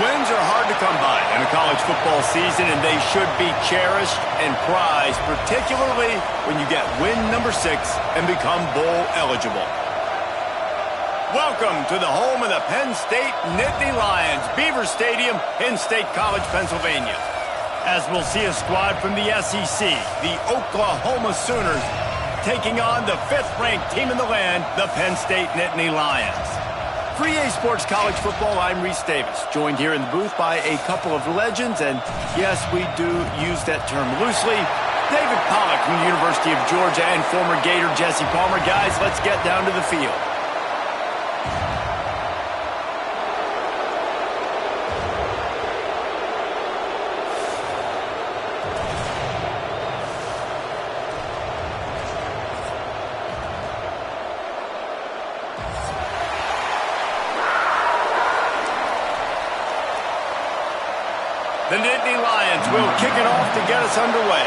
Wins are hard to come by in a college football season, and they should be cherished and prized, particularly when you get win number 6 and become bowl eligible. Welcome to the home of the Penn State Nittany Lions, Beaver Stadium in State College, Pennsylvania. As we'll see a squad from the SEC, the Oklahoma Sooners, taking on the 5th-ranked team in the land, the Penn State Nittany Lions. For EA Sports College Football, I'm Reese Davis, joined here in the booth by a couple of legends, and yes, we do use that term loosely. David Pollack from the University of Georgia and former Gator Jesse Palmer. Guys, let's get down to the field. The Nittany Lions will kick it off to get us underway.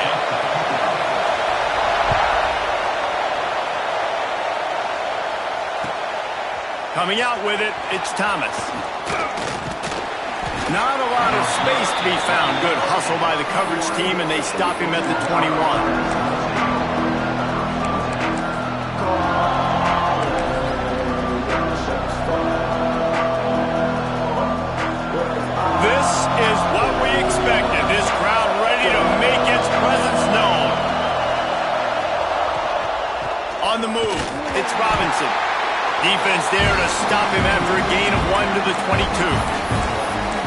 Coming out with it, it's Thomas. Not a lot of space to be found. Good hustle by the coverage team, and they stop him at the 21. This crowd ready to make its presence known. On the move, it's Robinson. Defense there to stop him after a gain of 1 to the 22.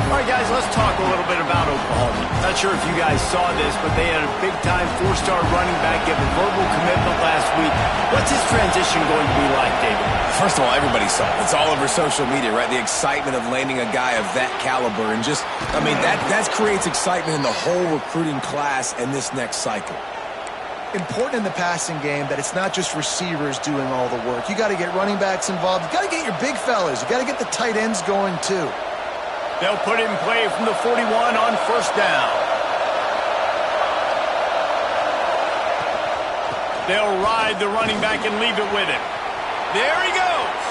All right, guys, let's talk a little bit about Oklahoma. Not sure if you guys saw this, but they had a big-time 4-star running back give a verbal commitment last week. What's his transition going to be like, David? First of all, everybody saw it. It's all over social media, right? The excitement of landing a guy of that caliber. And just, I mean, that creates excitement in the whole recruiting class and this next cycle. Important in the passing game that it's not just receivers doing all the work. You got to get running backs involved. You got to get your big fellas. You got to get the tight ends going, too. They'll put it in play from the 41 on first down. They'll ride the running back and leave it with him. There he goes.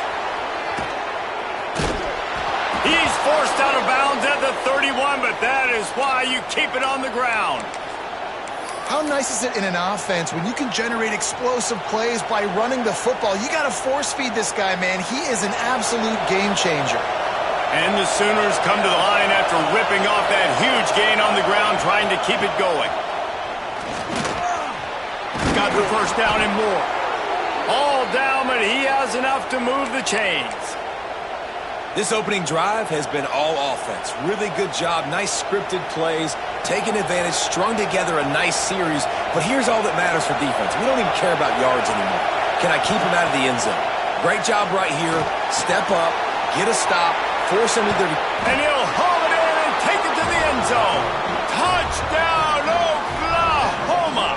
He's forced out of bounds at the 31, but that is why you keep it on the ground. How nice is it in an offense when you can generate explosive plays by running the football? You got to force feed this guy, man. He is an absolute game changer. And the Sooners come to the line after ripping off that huge gain on the ground, trying to keep it going. Got the first down and more. All down, but he has enough to move the chains. This opening drive has been all offense. Really good job, nice scripted plays, taking advantage, strung together a nice series. But here's all that matters for defense. We don't even care about yards anymore. Can I keep him out of the end zone? Great job right here. Step up, get a stop, force him either. And he'll haul it in and take it to the end zone. Touchdown, Oklahoma!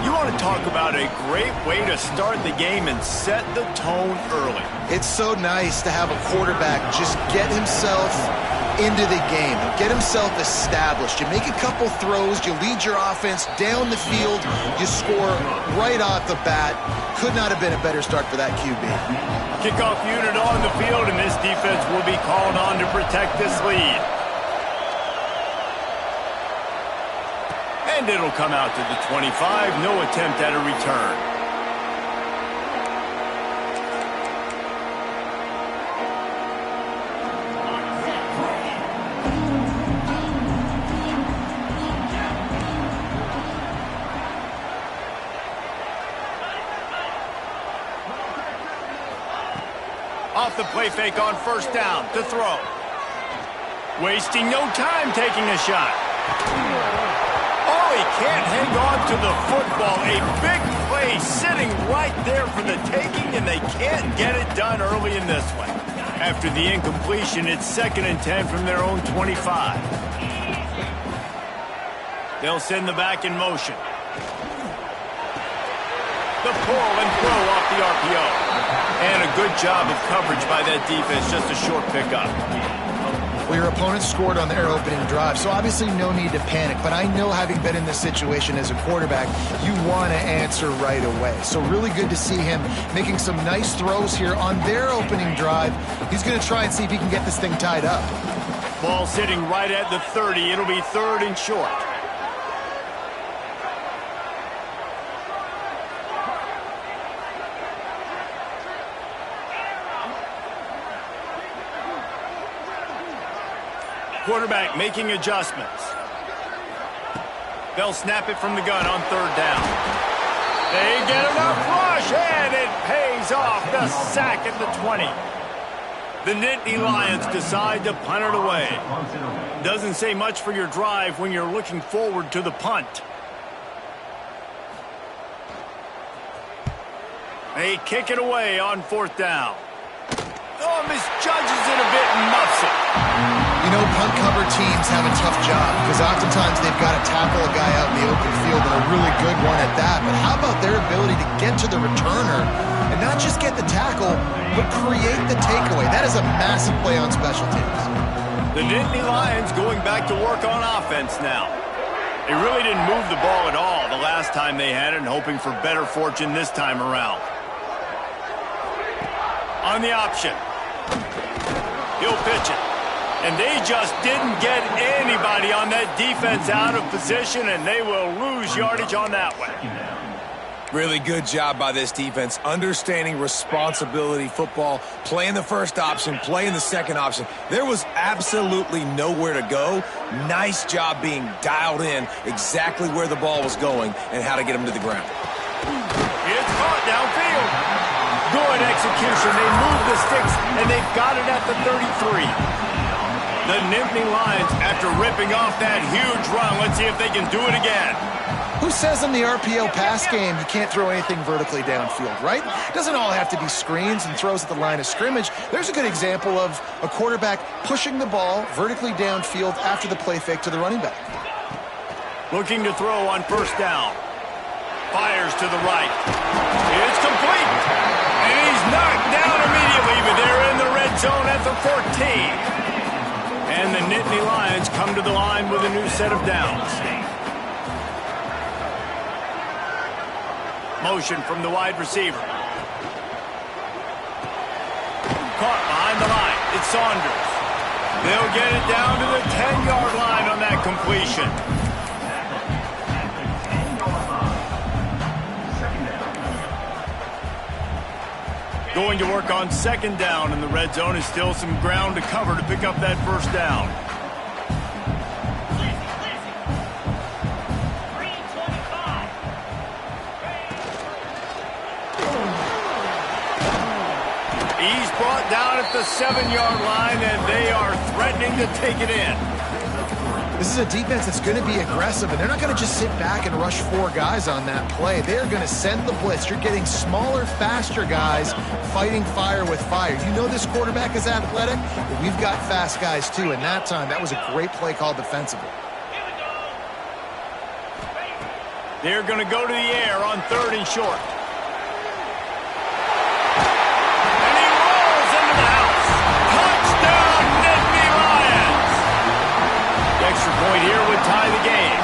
You want to talk about a great way to start the game and set the tone early. It's so nice to have a quarterback just get himself into the game, get himself established. You make a couple throws, you lead your offense down the field, you score right off the bat. Could not have been a better start for that QB. Kickoff unit on the field, and this defense will be called on to protect this lead. And it'll come out to the 25. No attempt at a return. Off the play fake on first down to throw. Wasting no time taking a shot. Oh, he can't hang on to the football. A big play sitting right there for the taking, and they can't get it done early in this one. After the incompletion, it's 2nd and 10 from their own 25. They'll send the back in motion. The pull and throw off the RPO. And a good job of coverage by that defense, just a short pickup. Well, your opponent scored on their opening drive, so obviously no need to panic. But I know, having been in this situation as a quarterback, you want to answer right away. So really good to see him making some nice throws here on their opening drive. He's going to try and see if he can get this thing tied up. Ball sitting right at the 30. It'll be 3rd and short. Quarterback making adjustments. They'll snap it from the gun on 3rd down. They get enough rush, and it pays off. The sack at the 20. The Nittany Lions decide to punt it away. Doesn't say much for your drive when you're looking forward to the punt. They kick it away on 4th down. Oh, misjudges it a bit and muffs it. You know, punt cover teams have a tough job because oftentimes they've got to tackle a guy out in the open field, and a really good one at that. But how about their ability to get to the returner and not just get the tackle, but create the takeaway? That is a massive play on special teams. The Nittany Lions going back to work on offense now. They really didn't move the ball at all the last time they had it, and hoping for better fortune this time around. On the option. He'll pitch it. And they just didn't get anybody on that defense out of position, and they will lose yardage on that one. Really good job by this defense, understanding responsibility football, playing the first option, playing the second option. There was absolutely nowhere to go. Nice job being dialed in exactly where the ball was going and how to get him to the ground. It's caught downfield. Good execution. They move the sticks, and they've got it at the 33. The Nittany Lions, after ripping off that huge run, let's see if they can do it again. Who says in the RPO pass game you can't throw anything vertically downfield, right? It doesn't all have to be screens and throws at the line of scrimmage. There's a good example of a quarterback pushing the ball vertically downfield after the play fake to the running back. Looking to throw on 1st down. Fires to the right. It's complete. And he's knocked down immediately, but they're in the red zone at the 14. And the Nittany Lions come to the line with a new set of downs. Motion from the wide receiver. Caught behind the line. It's Saunders. They'll get it down to the 10-yard line on that completion. Going to work on 2nd down in the red zone. Is still some ground to cover to pick up that 1st down. He's brought down at the 7-yard line, and they are threatening to take it in. This is a defense that's going to be aggressive, and they're not going to just sit back and rush 4 guys on that play. They're going to send the blitz. You're getting smaller, faster guys fighting fire with fire. You know this quarterback is athletic, but we've got fast guys too, and that time, that was a great play call defensively. They're going to go to the air on 3rd and short. And he rolls into the house. Touchdown, Nittany Lions! The extra point here would tie the game.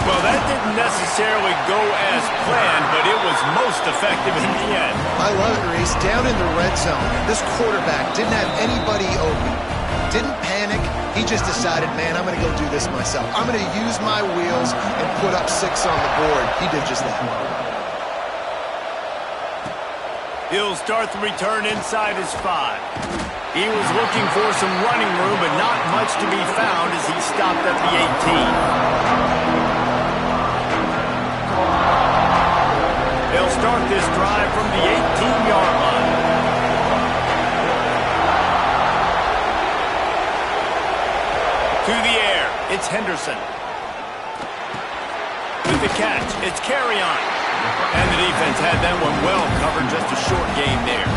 Well, that didn't necessarily go as planned, but it was most effective in the end. I love it, Reese. Down in the red zone, this quarterback didn't have anybody open. Didn't panic. He just decided, man, I'm going to go do this myself. I'm going to use my wheels and put up 6 on the board. He did just that. He'll start the return inside his 5. He was looking for some running room, but not much to be found as he stopped at the 18. They'll start this drive from the 18-yard line. To the air, it's Henderson. With the catch, it's Carry-On. And the defense had that one well covered, just a short game there.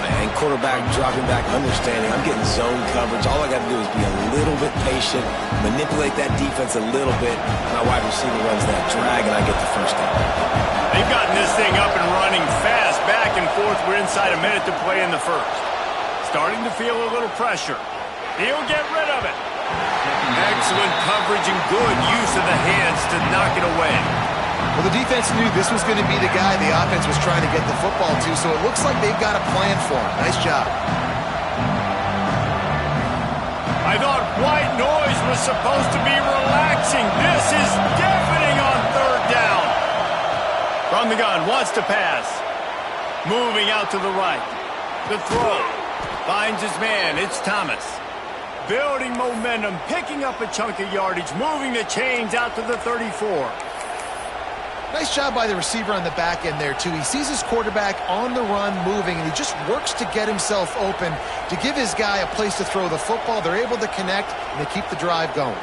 Man, quarterback dropping back, understanding I'm getting zone coverage. All I got to do is be a little bit patient, manipulate that defense a little bit. My wide receiver runs that drag, and I get the 1st down. They've gotten this thing up and running fast, back and forth. We're inside a minute to play in the 1st. Starting to feel a little pressure. He'll get rid of it. Excellent coverage and good use of the hands to knock it away. Well, the defense knew this was going to be the guy the offense was trying to get the football to, so it looks like they've got a plan for him. Nice job. I thought white noise was supposed to be relaxing. This is deafening on third down. From the gun, wants to pass. Moving out to the right. The throw. Finds his man. It's Thomas. Building momentum, picking up a chunk of yardage, moving the chains out to the 34. Nice job by the receiver on the back end there, too. He sees his quarterback on the run moving, and he just works to get himself open to give his guy a place to throw the football. They're able to connect, and they keep the drive going.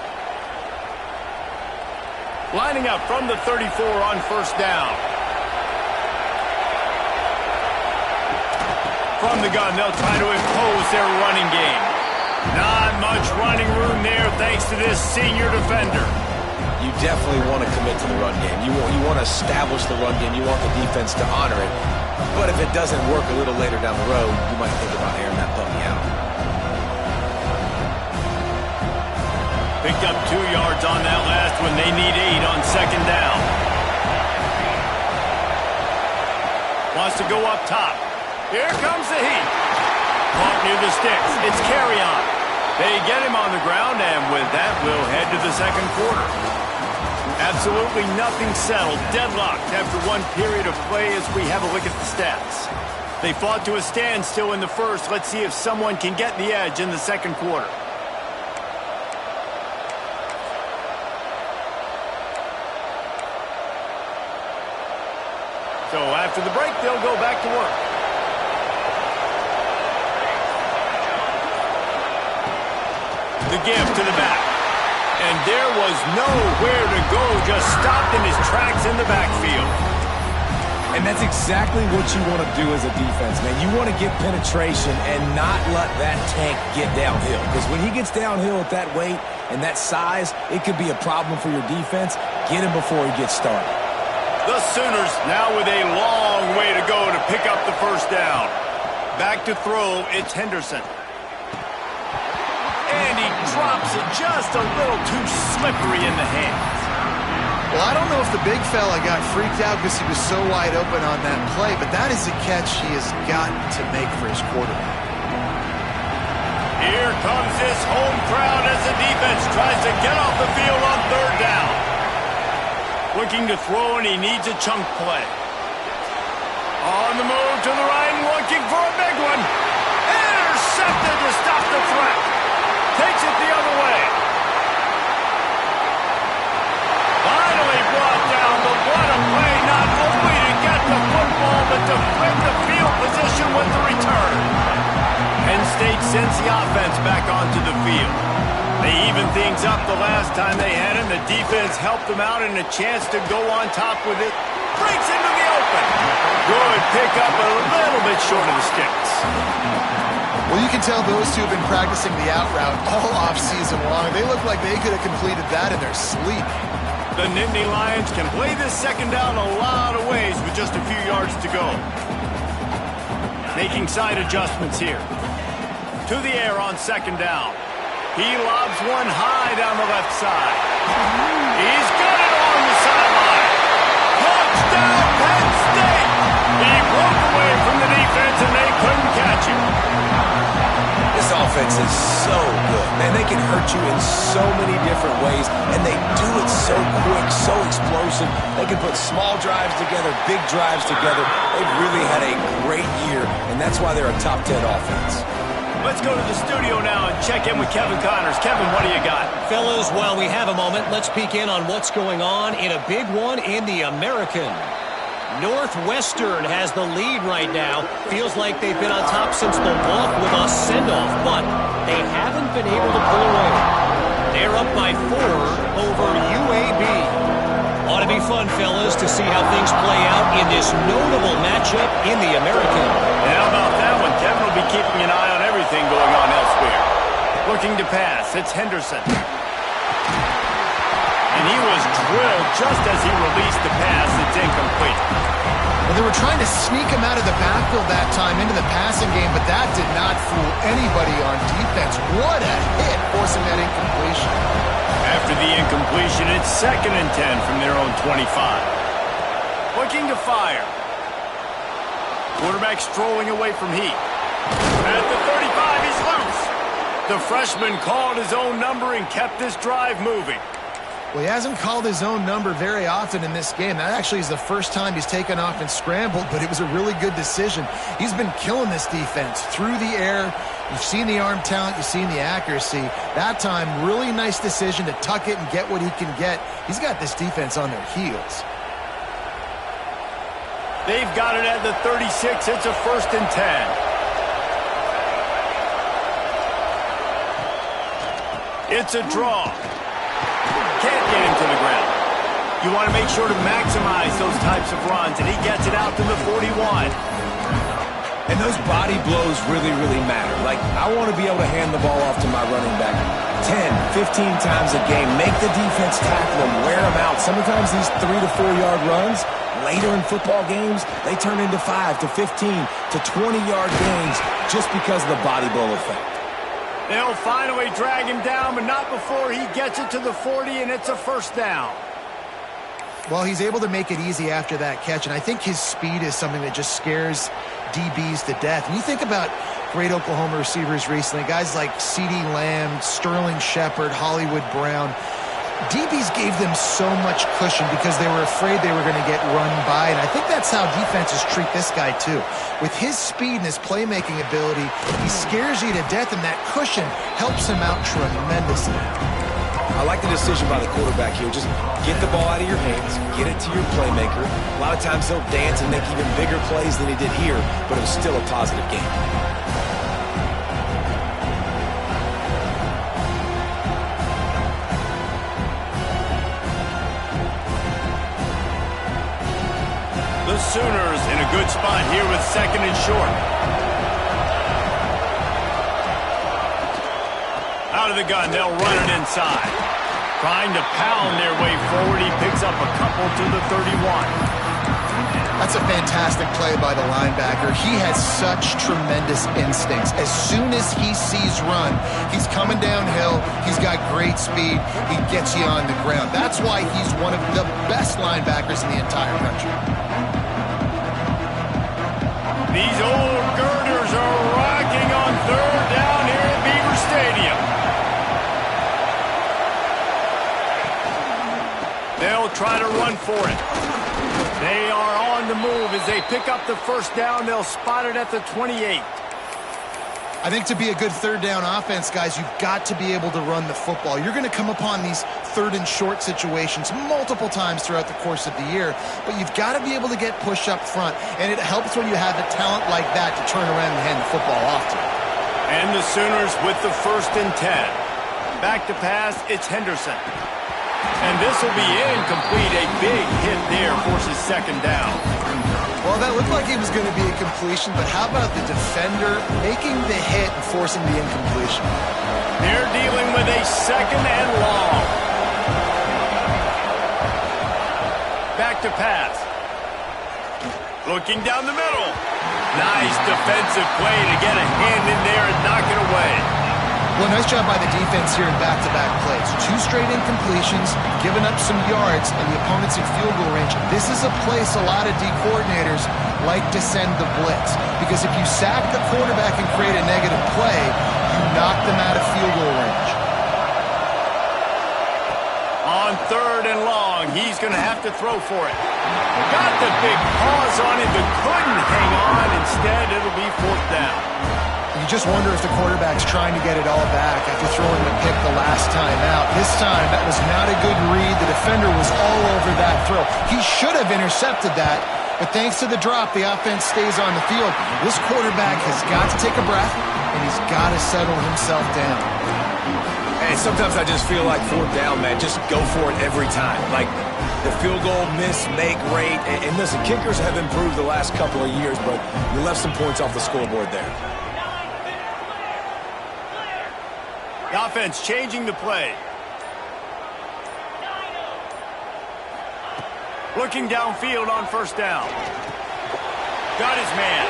Lining up from the 34 on first down. From the gun, they'll try to impose their running game. Not much running room there thanks to this senior defender. You definitely want to commit to the run game. You want to establish the run game. You want the defense to honor it. But if it doesn't work a little later down the road, you might think about airing that puppy out. Picked up 2 yards on that last one. They need 8 on second down. Wants to go up top. Here comes the heat. Caught near the sticks. It's carry on. They get him on the ground, and with that, we'll head to the second quarter. Absolutely nothing settled. Deadlocked after one period of play as we have a look at the stats. They fought to a standstill in the first. Let's see if someone can get the edge in the second quarter. So after the break, they'll go back to work. The give to the back. And there was nowhere to go, just stopped in his tracks in the backfield. And that's exactly what you want to do as a defense, man. You want to get penetration and not let that tank get downhill. Because when he gets downhill at that weight and that size, it could be a problem for your defense. Get him before he gets started. The Sooners now with a long way to go to pick up the first down. Back to throw, it's Henderson. And he drops it just a little too slippery in the hands. Well, I don't know if the big fella got freaked out because he was so wide open on that play, but that is a catch he has got to make for his quarterback. Here comes this home crowd as the defense tries to get off the field on third down. Looking to throw, and he needs a chunk play. On the move to the right and looking for a big one. Intercepted to stop the threat. Takes it the other way. Finally brought down, but what a play, not only to get the football, but to flip the field position with the return. Penn State sends the offense back onto the field. They evened things up the last time they had him. The defense helped them out, and a chance to go on top with it. Breaks into the open. Good pick up, a little bit short of the sticks. Well, you can tell those two have been practicing the out route all off-season long. They look like they could have completed that in their sleep. The Nittany Lions can play this second down a lot of ways with just a few yards to go. Making side adjustments here. To the air on second down. He lobs one high down the left side. He's got it on the sideline. Touchdown, Penn State! He broke away from the defense, and they couldn't catch him. This offense is so good. Man, they can hurt you in so many different ways, and they do it so quick, so explosive. They can put small drives together, big drives together. They've really had a great year, and that's why they're a top 10 offense. Let's go to the studio now and check in with Kevin Connors. Kevin, what do you got? Fellas, while we have a moment, let's peek in on what's going on in a big one in the American. Northwestern has the lead right now. Feels like they've been on top since the walk with a send-off, but they haven't been able to pull away. They're up by 4 over UAB. Ought to be fun, fellas, to see how things play out in this notable matchup in the American. And how about that one? Kevin will be keeping an eye on everything going on elsewhere. Looking to pass, it's Henderson. And he was drilled just as he released the pass. It's incomplete. Well, they were trying to sneak him out of the backfield that time into the passing game, but that did not fool anybody on defense. What a hit, forcing that incompletion. After the incompletion, it's 2nd and 10 from their own 25. Looking to fire. Quarterback strolling away from heat. At the 35, he's loose. The freshman called his own number and kept this drive moving. Well, he hasn't called his own number very often in this game. That actually is the first time he's taken off and scrambled, but it was a really good decision. He's been killing this defense through the air. You've seen the arm talent, you've seen the accuracy. That time, really nice decision to tuck it and get what he can get. He's got this defense on their heels. They've got it at the 36. It's a 1st and 10. It's a draw. Can't get him to the ground. You want to make sure to maximize those types of runs, and he gets it out to the 41. And those body blows really, really matter. Like, I want to be able to hand the ball off to my running back 10, 15 times a game. Make the defense tackle him, wear him out. Sometimes these 3 to 4 yard runs, later in football games, they turn into 5 to 15 to 20 yard gains just because of the body blow effect. They'll finally drag him down, but not before he gets it to the 40, and it's a 1st down. Well, he's able to make it easy after that catch, and I think his speed is something that just scares DBs to death. And you think about great Oklahoma receivers recently, guys like CeeDee Lamb, Sterling Shepard, Hollywood Brown. DBs gave them so much cushion because they were afraid they were going to get run by, and I think that's how defenses treat this guy too. With his speed and his playmaking ability, he scares you to death, and that cushion helps him out tremendously. I like the decision by the quarterback here. Just get the ball out of your hands, get it to your playmaker. A lot of times he'll dance and make even bigger plays than he did here, but it was still a positive game. The Sooners in a good spot here with 2nd and short. Out of the gun, they'll run it inside. Trying to pound their way forward, he picks up a couple to the 31. That's a fantastic play by the linebacker. He has such tremendous instincts. As soon as he sees run, he's coming downhill. He's got great speed. He gets you on the ground. That's why he's one of the best linebackers in the entire country. These old girders are rocking on 3rd down here at Beaver Stadium. They'll try to run for it. They are on the move as they pick up the 1st down. They'll spot it at the 28. I think to be a good 3rd down offense, guys, you've got to be able to run the football. You're going to come upon these 3rd and short situations multiple times throughout the course of the year, but you've got to be able to get push up front, and it helps when you have a talent like that to turn around and hand the football off to. And the Sooners with the 1st and 10. Back to pass, it's Henderson. And this will be incomplete. A big hit there forces 2nd down. Well, that looked like it was going to be a completion, but how about the defender making the hit and forcing the incompletion? They're dealing with a 2nd and long. Back to pass. Looking down the middle. Nice defensive play to get a hand in there and knock it away. Well, nice job by the defense here in back-to-back plays. 2 straight incompletions, giving up some yards, and the opponent's in field goal range. This is a place a lot of D coordinators like to send the blitz, because if you sack the quarterback and create a negative play, you knock them out of field goal range. On 3rd and long, he's going to have to throw for it. Got the big paws on it, but couldn't hang on. Instead, it'll be 4th down. You just wonder if the quarterback's trying to get it all back after throwing the pick the last time out. This time, that was not a good read. The defender was all over that throw. He should have intercepted that, but thanks to the drop, the offense stays on the field. This quarterback has got to take a breath, and he's got to settle himself down. And sometimes I just feel like 4th down, man, just go for it every time. Like, the field goal miss, make rate. And listen, kickers have improved the last couple of years, but you left some points off the scoreboard there. The offense changing the play. Looking downfield on 1st down. Got his man.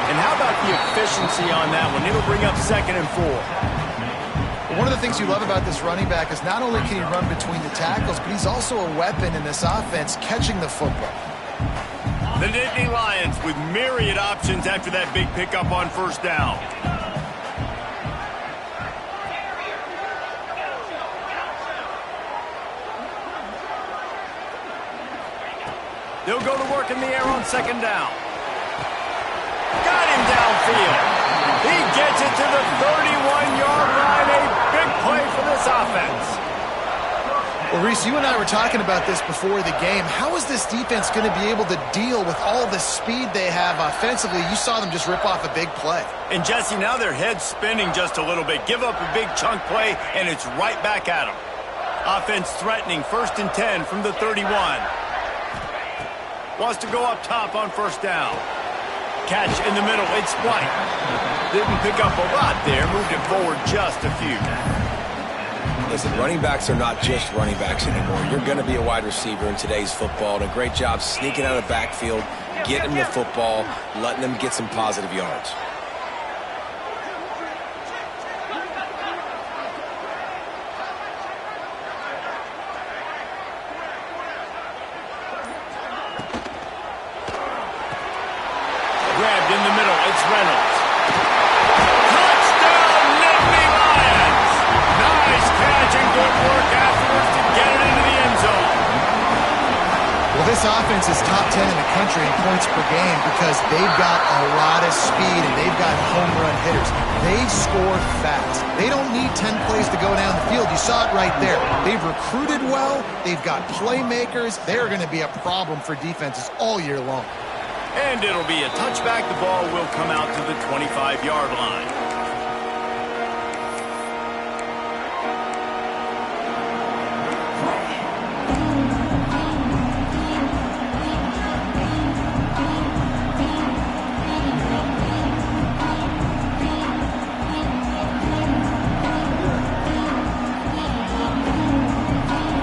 And how about the efficiency on that one? It'll bring up 2nd and 4. One of the things you love about this running back is not only can he run between the tackles, but he's also a weapon in this offense catching the football. The Nittany Lions with myriad options after that big pickup on 1st down. They'll go to work in the air on 2nd down. Got him downfield. He gets it to the 31-yard line. A big play for this offense. Well, Reese, you and I were talking about this before the game. How is this defense going to be able to deal with all the speed they have offensively? You saw them just rip off a big play. And, Jesse, now their head's spinning just a little bit. Give up a big chunk play, and it's right back at them. Offense threatening 1st and 10 from the 31. Wants to go up top on 1st down. Catch in the middle. It's White. Didn't pick up a lot there. Moved it forward just a few. Listen, running backs are not just running backs anymore. You're going to be a wide receiver in today's football. And a great job sneaking out of the backfield, getting them the football, letting them get some positive yards. Grabbed in the middle. It's Reynolds. Touchdown, Nittany Lions! Nice catch and good work afterwards to get it into the end zone. Well, this offense is top 10 in the country in points per game because they've got a lot of speed and they've got home run hitters. They score fast. They don't need 10 plays to go down the field. You saw it right there. They've recruited well. They've got playmakers. They're going to be a problem for defenses all year long. And it'll be a touchback. The ball will come out to the 25-yard line.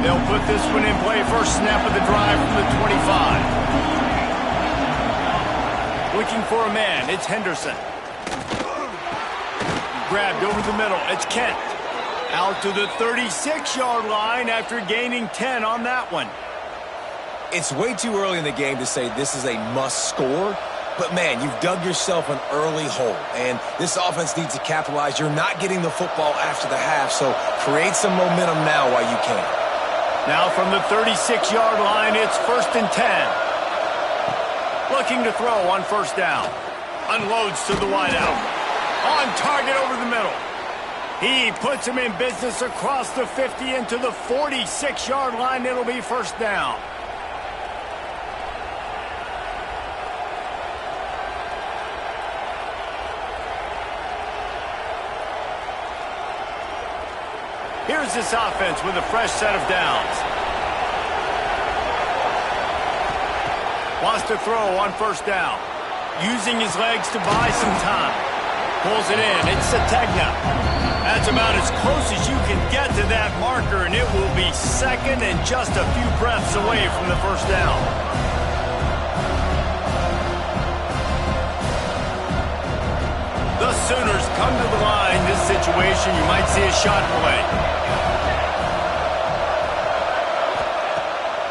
They'll put this one in play. First snap of the drive from the 25. Looking for a man. It's Henderson. Grabbed over the middle. It's Kent. Out to the 36-yard line after gaining 10 on that one. It's way too early in the game to say this is a must score. But, man, you've dug yourself an early hole. And this offense needs to capitalize. You're not getting the football after the half, so create some momentum now while you can. Now from the 36-yard line, it's 1st and 10. Looking to throw on 1st down. Unloads to the wideout. On target over the middle. He puts him in business across the 50 into the 46-yard line. It'll be 1st down. Here's this offense with a fresh set of downs. Wants to throw on 1st down. Using his legs to buy some time. Pulls it in. It's Sategna. That's about as close as you can get to that marker, and it will be 2nd and just a few breaths away from the 1st down. The Sooners come to the line. This situation, you might see a shot play.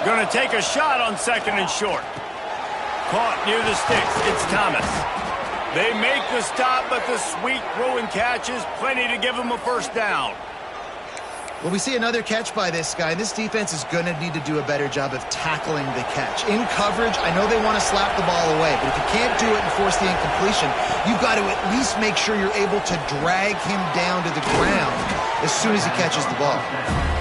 Going to take a shot on 2nd and short. Caught near the sticks. It's Thomas. They make the stop, but the sweet throw and catch is plenty to give them a 1st down. Well, we see another catch by this guy. This defense is going to need to do a better job of tackling the catch. In coverage, I know they want to slap the ball away, but if you can't do it and force the incompletion, you've got to at least make sure you're able to drag him down to the ground as soon as he catches the ball.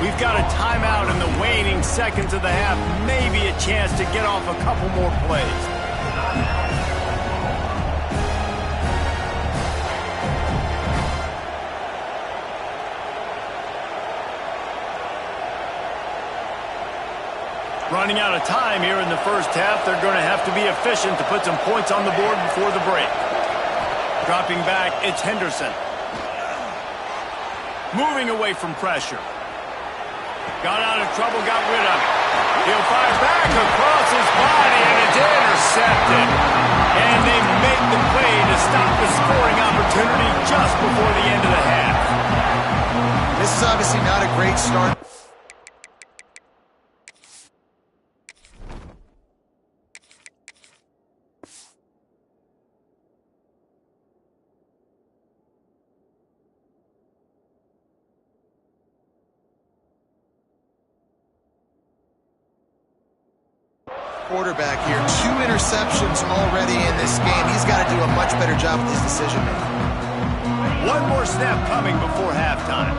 We've got a timeout in the waning seconds of the half. Maybe a chance to get off a couple more plays. Running out of time here in the 1st half. They're going to have to be efficient to put some points on the board before the break. Dropping back, it's Henderson. Moving away from pressure. Got out of trouble, got rid of it. He'll fire back across his body, and it's intercepted. And they make the play to stop the scoring opportunity just before the end of the half. This is obviously not a great start. Quarterback here, 2 interceptions already in this game. He's got to do a much better job with his decision making. One more snap coming before halftime.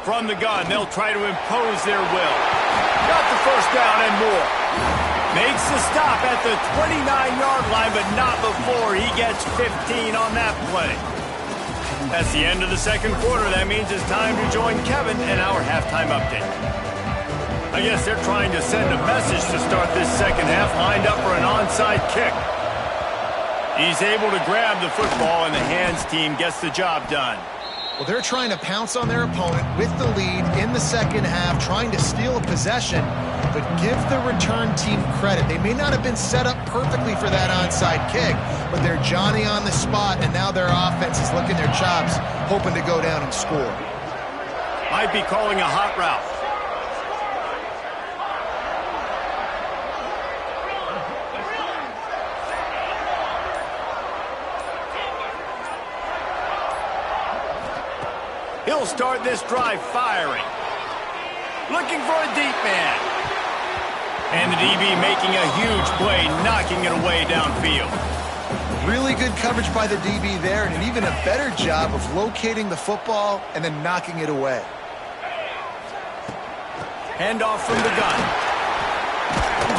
From the gun, they'll try to impose their will. Got the first down and more. Makes the stop at the 29-yard line, but not before he gets 15 on that play. That's the end of the second quarter. That means it's time to join Kevin and our halftime update. I guess they're trying to send a message to start this second half, lined up for an onside kick. He's able to grab the football, and the hands team gets the job done. Well, they're trying to pounce on their opponent with the lead in the second half, trying to steal a possession, but give the return team credit. They may not have been set up perfectly for that onside kick, but they're Johnny on the spot, and now their offense is licking their chops, hoping to go down and score. Might be calling a hot route. He'll start this drive firing. Looking for a deep man. And the DB making a huge play, knocking it away downfield. Really good coverage by the DB there, and an even a better job of locating the football and then knocking it away. Handoff from the gun.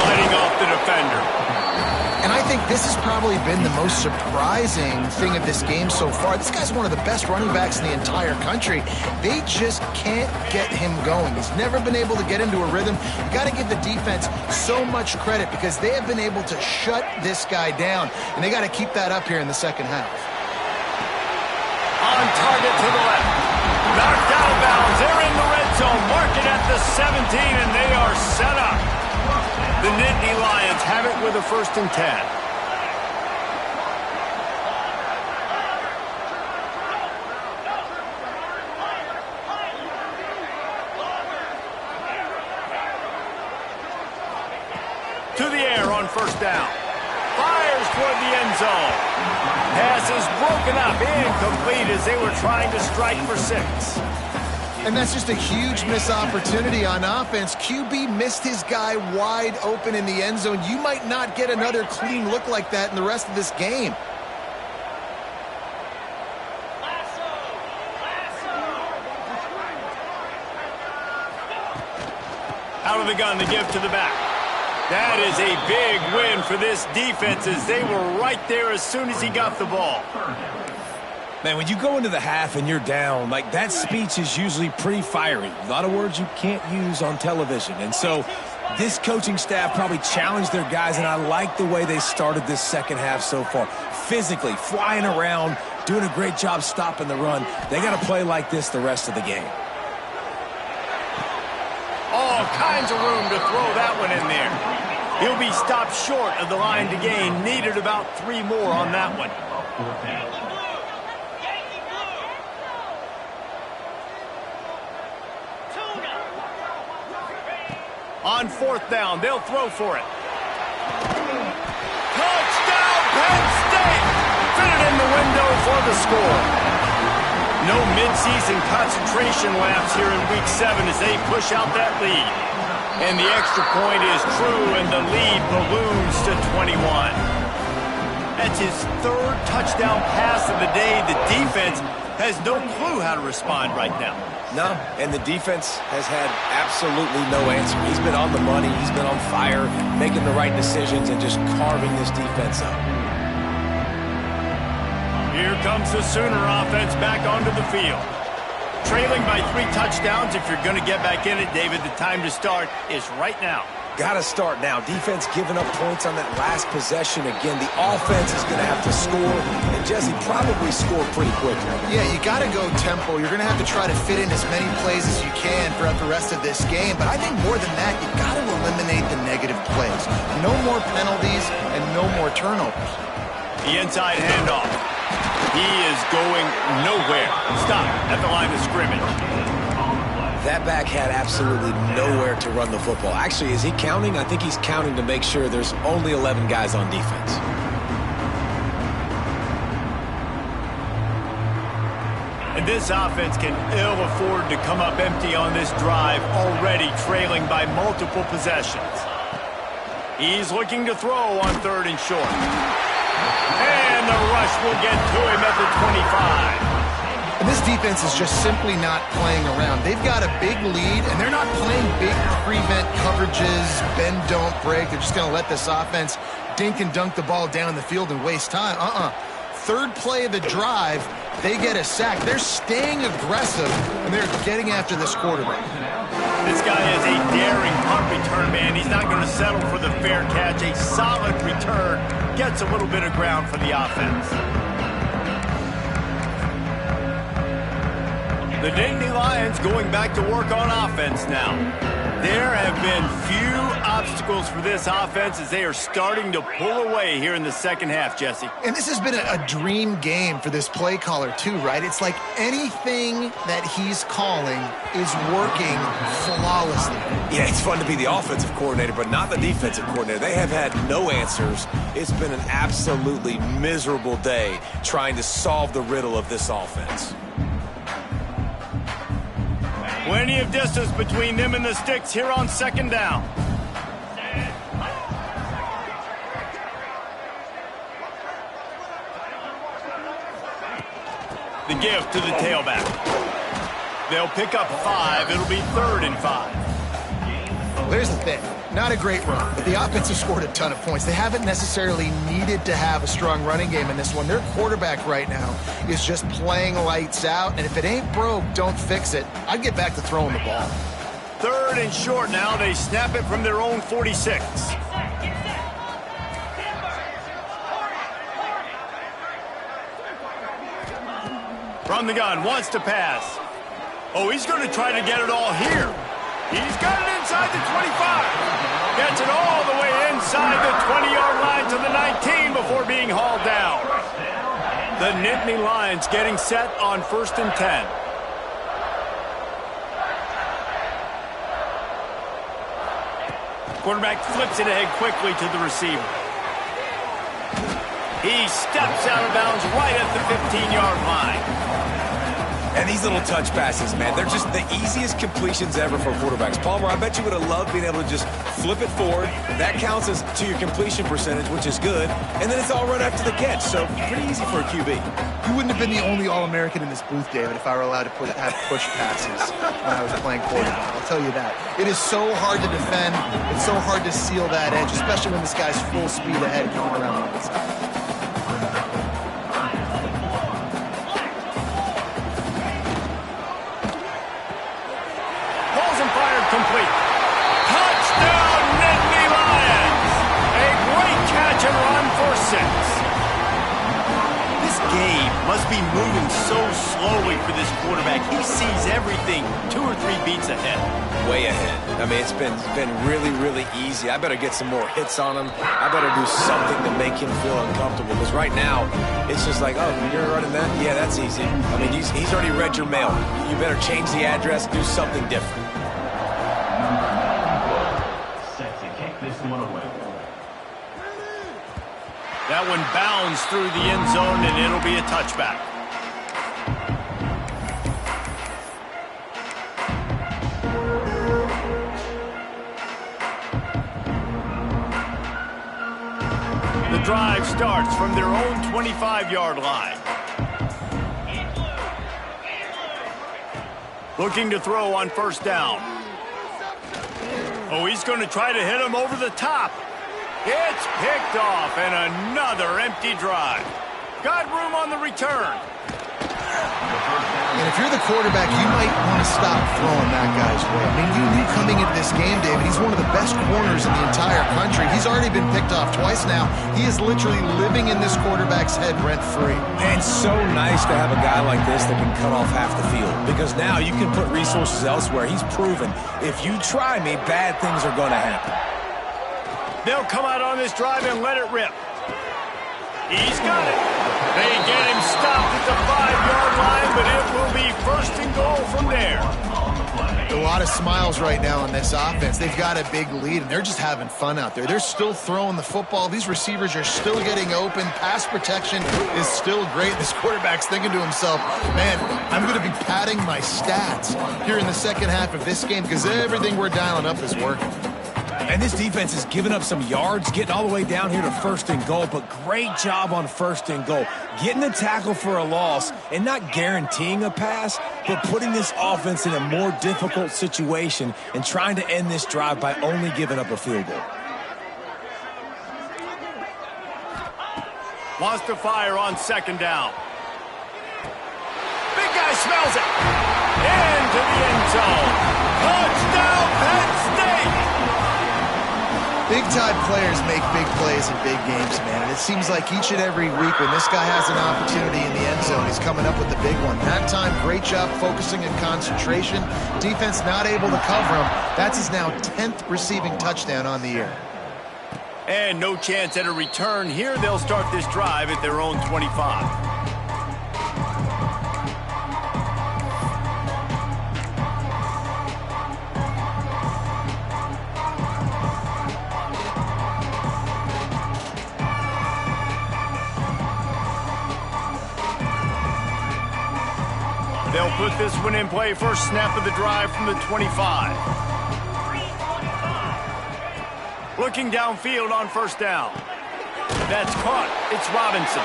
Fighting off the defender. And I think this has probably been the most surprising thing of this game so far. This guy's one of the best running backs in the entire country. They just can't get him going. He's never been able to get into a rhythm. You got to give the defense so much credit because they have been able to shut this guy down, and they got to keep that up here in the second half. On target to the left. Knocked out of bounds. They're in the red zone. Mark it at the 17, and they are set up. The Nittany Lions have it with a 1st and 10. To the air on 1st down. Fires toward the end zone. Pass is broken up, incomplete as they were trying to strike for 6. And that's just a huge missed opportunity on offense. QB missed his guy wide open in the end zone. You might not get another clean look like that in the rest of this game. Out of the gun, the give to the back. That is a big win for this defense as they were right there as soon as he got the ball. Man, when you go into the half and you're down, like that speech is usually pretty fiery. A lot of words you can't use on television. And so this coaching staff probably challenged their guys, and I like the way they started this second half so far. Physically, flying around, doing a great job stopping the run. They got to play like this the rest of the game. All kinds of room to throw that one in there. He'll be stopped short of the line to gain. Needed about 3 more on that one. On 4th down, they'll throw for it. Touchdown, Penn State! Fitted in the window for the score. No midseason concentration laps here in Week 7 as they push out that lead. And the extra point is true, and the lead balloons to 21. That's his 3rd touchdown pass of the day. The defense has no clue how to respond right now. No, and the defense has had absolutely no answer. He's been on the money. He's been on fire, making the right decisions and just carving this defense up. Here comes the Sooner offense back onto the field. Trailing by 3 touchdowns. If you're going to get back in it, David, the time to start is right now. got to start now. Defense giving up points on that last possession. Again, the offense is going to have to score, and Jesse probably score pretty quickly. Yeah, you got to go tempo. You're going to have to try to fit in as many plays as you can throughout the rest of this game. But I think more than that, you got to eliminate the negative plays. No more penalties and no more turnovers. The inside handoff. He is going nowhere. Stop at the line of scrimmage. That back had absolutely nowhere to run the football. Actually, is he counting? I think he's counting to make sure there's only 11 guys on defense. And this offense can ill afford to come up empty on this drive, already trailing by multiple possessions. He's looking to throw on 3rd and short. And the rush will get to him at the 25. And this defense is just simply not playing around. They've got a big lead, and they're not playing big prevent coverages, bend, don't break. They're just going to let this offense dink and dunk the ball down the field and waste time. 3rd play of the drive, they get a sack. They're staying aggressive, and they're getting after this quarterback. This guy is a daring punt return man. He's not going to settle for the fair catch. A solid return gets a little bit of ground for the offense. The Nittany Lions going back to work on offense now. There have been few obstacles for this offense as they are starting to pull away here in the second half, Jesse. And this has been a dream game for this play caller too, right? It's like anything that he's calling is working flawlessly. Yeah, it's fun to be the offensive coordinator, but not the defensive coordinator. They have had no answers. It's been an absolutely miserable day trying to solve the riddle of this offense. Plenty of distance between them and the sticks here on 2nd down. The give to the tailback. They'll pick up 5. It'll be 3rd and 5. Well, there's the thing. Not a great run, but the offense has scored a ton of points. They haven't necessarily needed to have a strong running game in this one. Their quarterback right now is just playing lights out, and if it ain't broke, don't fix it. I'd get back to throwing the ball. 3rd and short now. They snap it from their own 46. From the gun, wants to pass. Oh, he's going to try to get it all here. He's got it inside the 25. Gets it all the way inside the 20-yard line to the 19 before being hauled down. The Nittany Lions getting set on 1st and 10. Quarterback flips it ahead quickly to the receiver. He steps out of bounds right at the 15-yard line. And these little touch passes, man, they're just the easiest completions ever for quarterbacks. Palmer, I bet you would have loved being able to just flip it forward. That counts as to your completion percentage, which is good. And then it's all right after the catch, so pretty easy for a QB. You wouldn't have been the only All-American in this booth, David, if I were allowed to have push passes when I was playing quarterback. I'll tell you that. It is so hard to defend. It's so hard to seal that edge, especially when this guy's full speed ahead coming around the outside. Complete. Touchdown, Nittany Lions! A great catch and run for 6. This game must be moving so slowly for this quarterback. He sees everything 2 or 3 beats ahead. Way ahead. I mean, it's been really, really easy. I better get some more hits on him. I better do something to make him feel uncomfortable. Because right now, it's just like, oh, you're running that? Yeah, that's easy. I mean, he's already read your mail. You better change the address, do something different. That one bounds through the end zone, and it'll be a touchback. The drive starts from their own 25-yard line. Looking to throw on 1st down. Oh, he's going to try to hit him over the top. It's picked off, and another empty drive. Got room on the return. And if you're the quarterback, you might want to stop throwing that guy's way. I mean, you knew coming into this game, David, he's one of the best corners in the entire country. He's already been picked off twice now. He is literally living in this quarterback's head rent-free. And so nice to have a guy like this that can cut off half the field, because now you can put resources elsewhere. He's proven if you try me, bad things are going to happen. They'll come out on this drive and let it rip. He's got it. They get him stopped at the 5-yard line, but it will be 1st and goal from there. A lot of smiles right now on this offense. They've got a big lead, and they're just having fun out there. They're still throwing the football. These receivers are still getting open. Pass protection is still great. This quarterback's thinking to himself, man, I'm going to be padding my stats here in the second half of this game because everything we're dialing up is working. And this defense has given up some yards, getting all the way down here to 1st and goal, but great job on 1st and goal. Getting the tackle for a loss and not guaranteeing a pass, but putting this offense in a more difficult situation and trying to end this drive by only giving up a field goal. Wants to fire on 2nd down. Big guy smells it. Into the end zone. Touchdown, Penn State! Big-time players make big plays in big games, man. And it seems like each and every week when this guy has an opportunity in the end zone, he's coming up with the big one. That time, great job focusing and concentration. Defense not able to cover him. That's his now 10th receiving touchdown on the year. And no chance at a return here. They'll start this drive at their own 25. They'll put this one in play. First snap of the drive from the 25. Looking downfield on 1st down. That's caught. It's Robinson.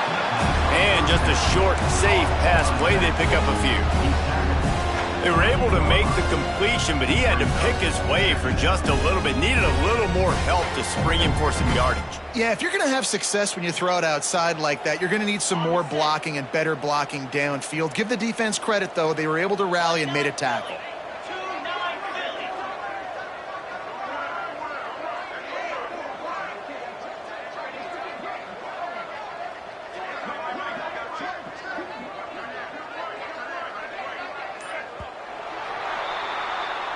And just a short, safe pass play. They pick up a few. They were able to make the completion, but he had to pick his way for just a little bit. Needed a little more help to spring him for some yardage. Yeah, if you're going to have success when you throw it outside like that, you're going to need some more blocking and better blocking downfield. Give the defense credit, though. They were able to rally and made a tackle.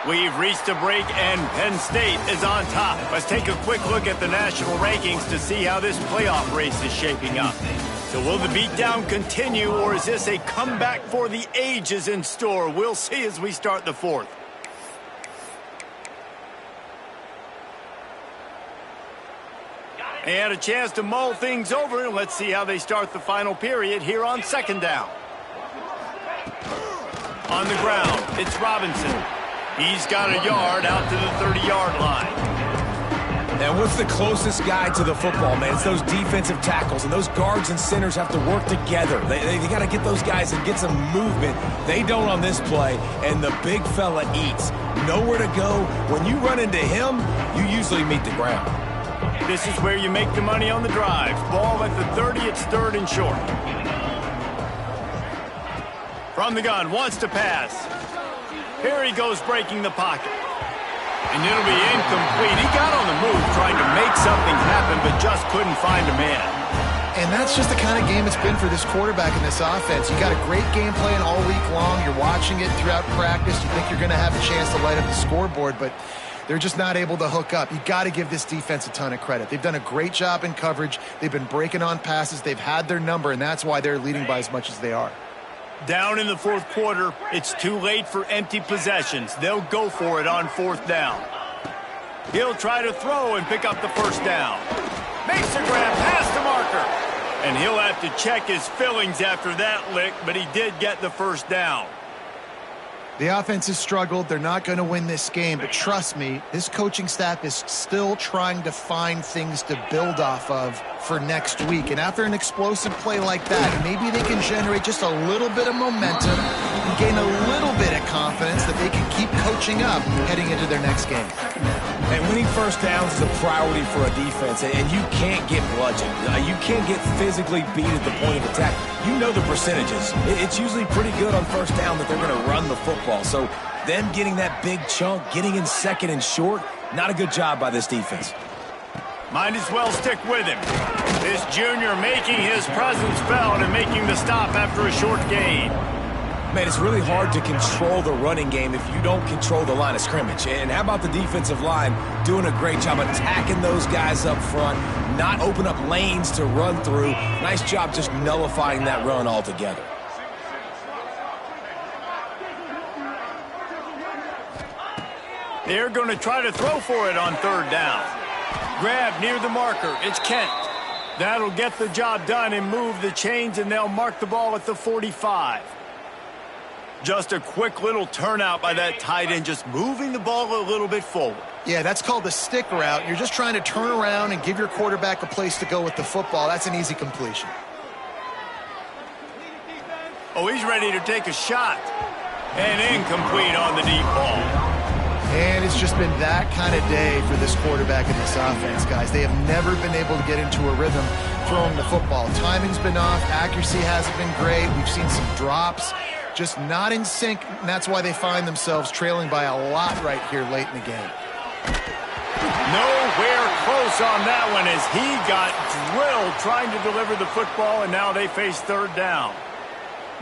We've reached a break, and Penn State is on top. Let's take a quick look at the national rankings to see how this playoff race is shaping up. So will the beatdown continue, or is this a comeback for the ages in store? We'll see as we start the 4th. They had a chance to mull things over, and let's see how they start the final period here on 2nd down. On the ground, it's Robinson. He's got a yard out to the 30-yard line. And what's the closest guy to the football, man? It's those defensive tackles, and those guards and centers have to work together. They got to get those guys and get some movement. They don't on this play, and the big fella eats. Nowhere to go. When you run into him, you usually meet the ground. This is where you make the money on the drive. Ball at the 30, it's 3rd and short. From the gun, wants to pass. Here he goes, breaking the pocket. And it'll be incomplete. He got on the move trying to make something happen, but just couldn't find a man. And that's just the kind of game it's been for this quarterback in this offense. You got a great game plan all week long. You're watching it throughout practice. You think you're going to have a chance to light up the scoreboard, but they're just not able to hook up. You got to give this defense a ton of credit. They've done a great job in coverage. They've been breaking on passes. They've had their number, and that's why they're leading by as much as they are. Down in the 4th quarter, it's too late for empty possessions. They'll go for it on 4th down. He'll try to throw and pick up the 1st down. Makes the grab past the marker. And he'll have to check his fillings after that lick, but he did get the 1st down. The offense has struggled. They're not going to win this game, but trust me, this coaching staff is still trying to find things to build off of for next week. And after an explosive play like that, maybe they can generate just a little bit of momentum and gain a little bit of confidence that they can keep coaching up heading into their next game. And winning first downs is a priority for a defense, and you can't get bludgeoned. You can't get physically beat at the point of attack. You know the percentages. It's usually pretty good on first down that they're going to run the football. So them getting that big chunk, getting in second and short, not a good job by this defense. Might as well stick with him. This junior making his presence felt and making the stop after a short gain. Man, it's really hard to control the running game if you don't control the line of scrimmage. And how about the defensive line doing a great job attacking those guys up front, not open up lanes to run through. Nice job just nullifying that run altogether. They're going to try to throw for it on third down. Grab near the marker. It's Kent. That'll get the job done and move the chains, and they'll mark the ball at the 45. Just a quick little turnout by that tight end, just moving the ball a little bit forward. Yeah, that's called the stick route. You're just trying to turn around and give your quarterback a place to go with the football. That's an easy completion. Oh, he's ready to take a shot. And incomplete on the deep ball. And it's just been that kind of day for this quarterback and this offense, guys. They have never been able to get into a rhythm throwing the football. Timing's been off. Accuracy hasn't been great. We've seen some drops. Just not in sync, and that's why they find themselves trailing by a lot right here late in the game. Nowhere close on that one as he got drilled trying to deliver the football, and now they face third down.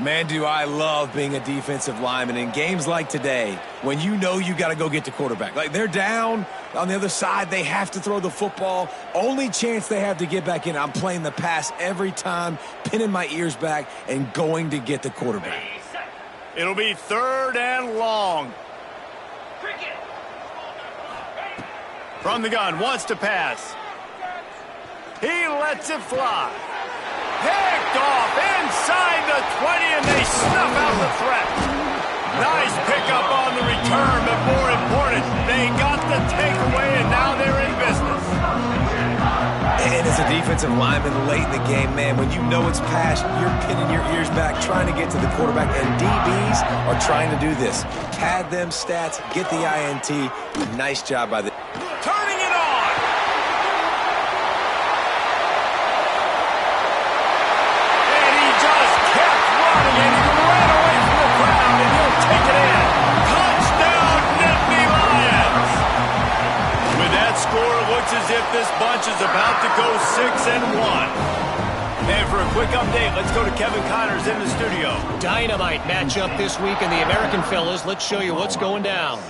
Man, do I love being a defensive lineman in games like today when you know you got to go get the quarterback. Like, they're down on the other side. They have to throw the football. Only chance they have to get back in. I'm playing the pass every time, pinning my ears back and going to get the quarterback. It'll be third and long. From the gun, wants to pass. He lets it fly. Picked off inside the 20, and they snuff out the threat. Nice pickup on the return, but more important, they got the takeaway, and now they're in business. And as a defensive lineman late in the game, man, when you know it's past, you're pinning your ears back, trying to get to the quarterback, and DBs are trying to do this. Pad them stats, get the INT. Nice job by the... Turning it on! And he just kept running, and he ran away from the crowd, and he'll take it in. Touchdown, Nittany Lions! With that score, it looks as if this bunch is about to go 6-1. And for a quick update, let's go to Kevin Connors in the studio. Dynamite matchup this week in the American, fellas. Let's show you what's going down.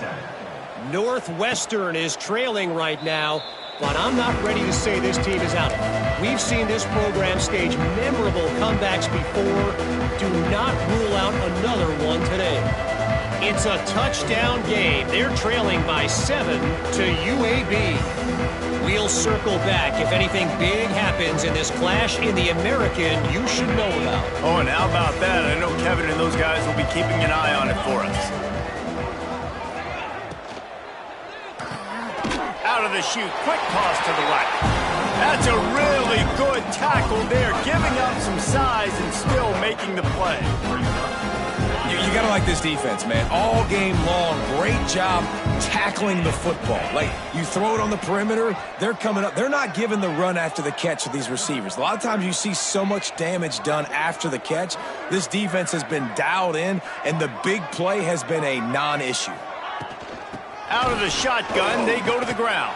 Northwestern is trailing right now, but I'm not ready to say this team is out. We've seen this program stage memorable comebacks before. Do not rule out another one today. It's a touchdown game. They're trailing by 7 to UAB. We'll circle back if anything big happens in this clash in the American you should know about. Oh, and how about that? I know Kevin and those guys will be keeping an eye on it for us. Out of the chute, quick toss to the right. That's a really good tackle there, giving up some size and still making the play. You got to like this defense, man. All game long, great job tackling the football. Like, you throw it on the perimeter, they're coming up. They're not giving the run after the catch to these receivers. A lot of times you see so much damage done after the catch. This defense has been dialed in, and the big play has been a non-issue. Out of the shotgun, they go to the ground.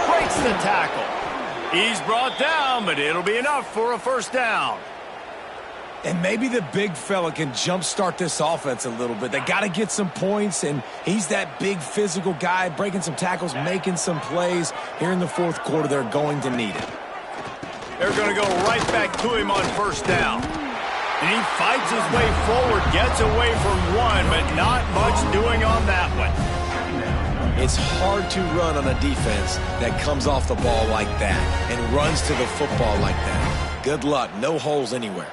Breaks the tackle. He's brought down, but it'll be enough for a first down. And maybe the big fella can jumpstart this offense a little bit. They got to get some points, and he's that big physical guy, breaking some tackles, making some plays. Here in the fourth quarter, they're going to need it. They're going to go right back to him on first down. And he fights his way forward, gets away from one, but not much doing on that one. It's hard to run on a defense that comes off the ball like that and runs to the football like that. Good luck. No holes anywhere.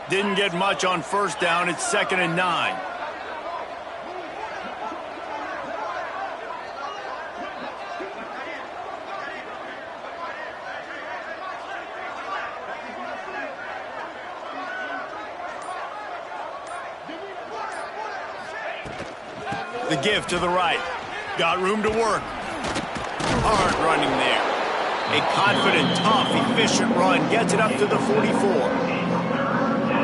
Didn't get much on first down. It's 2nd and 9. The give to the right. Got room to work. running there. A confident, tough, efficient run gets it up to the 44.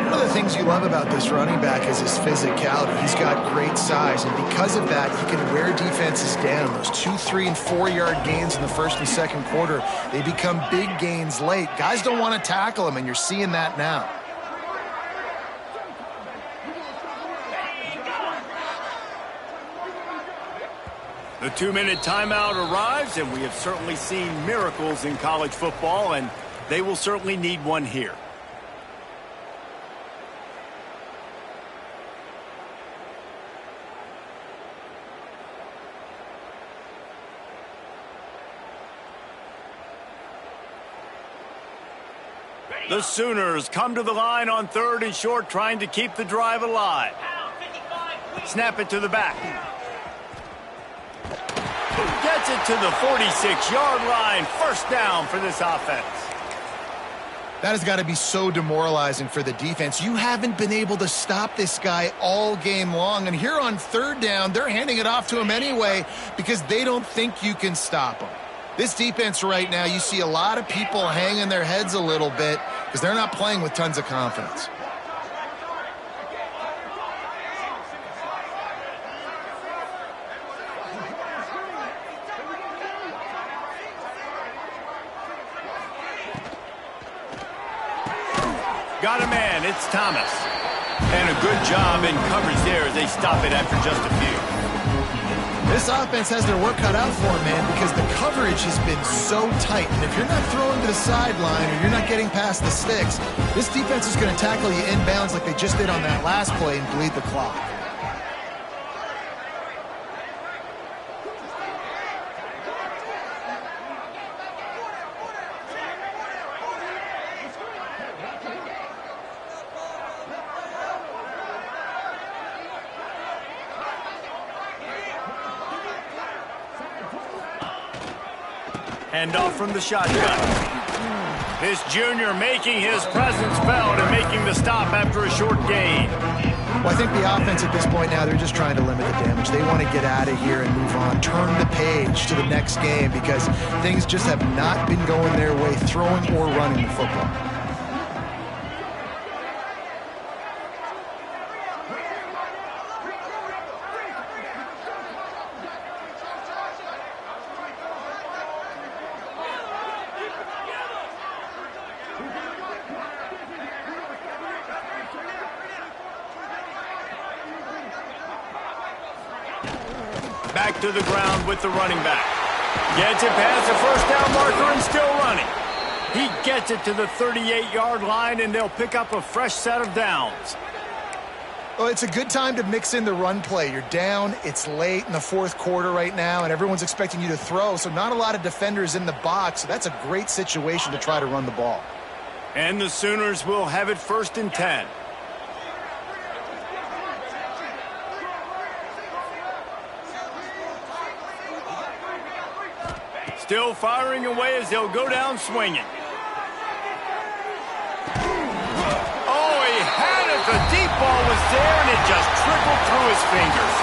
One of the things you love about this running back is his physicality. He's got great size, and because of that, he can wear defenses down. Those 2, 3, and 4-yard gains in the first and second quarter, they become big gains late. Guys don't want to tackle him, and you're seeing that now. The 2-minute timeout arrives, and we have certainly seen miracles in college football, and they will certainly need one here. The Sooners come to the line on 3rd and short, trying to keep the drive alive. Snap it to the back. Gets it to the 46-yard line. First down for this offense. That has got to be so demoralizing for the defense. You haven't been able to stop this guy all game long. And here on 3rd down, they're handing it off to him anyway because they don't think you can stop him. This defense right now, you see a lot of people hanging their heads a little bit because they're not playing with tons of confidence. Got a man, it's Thomas. And a good job in coverage there as they stop it after just a few. This offense has their work cut out for them, man, because the coverage has been so tight. And if you're not throwing to the sideline or you're not getting past the sticks, this defense is going to tackle you inbounds like they just did on that last play and bleed the clock. Hand off from the shotgun. This junior making his presence felt and making the stop after a short gain. Well, I think the offense at this point now, they're just trying to limit the damage. They want to get out of here and move on, turn the page to the next game because things just have not been going their way, throwing or running the football. Back to the ground with the running back. Gets it past the first down marker and still running. He gets it to the 38-yard line, and they'll pick up a fresh set of downs. Well, it's a good time to mix in the run play. You're down, it's late in the 4th quarter right now, and everyone's expecting you to throw, so not a lot of defenders in the box. So that's a great situation to try to run the ball. And the Sooners will have it 1st and 10. Still firing away as they'll go down swinging. Oh, he had it. The deep ball was there, and it just trickled through his fingers.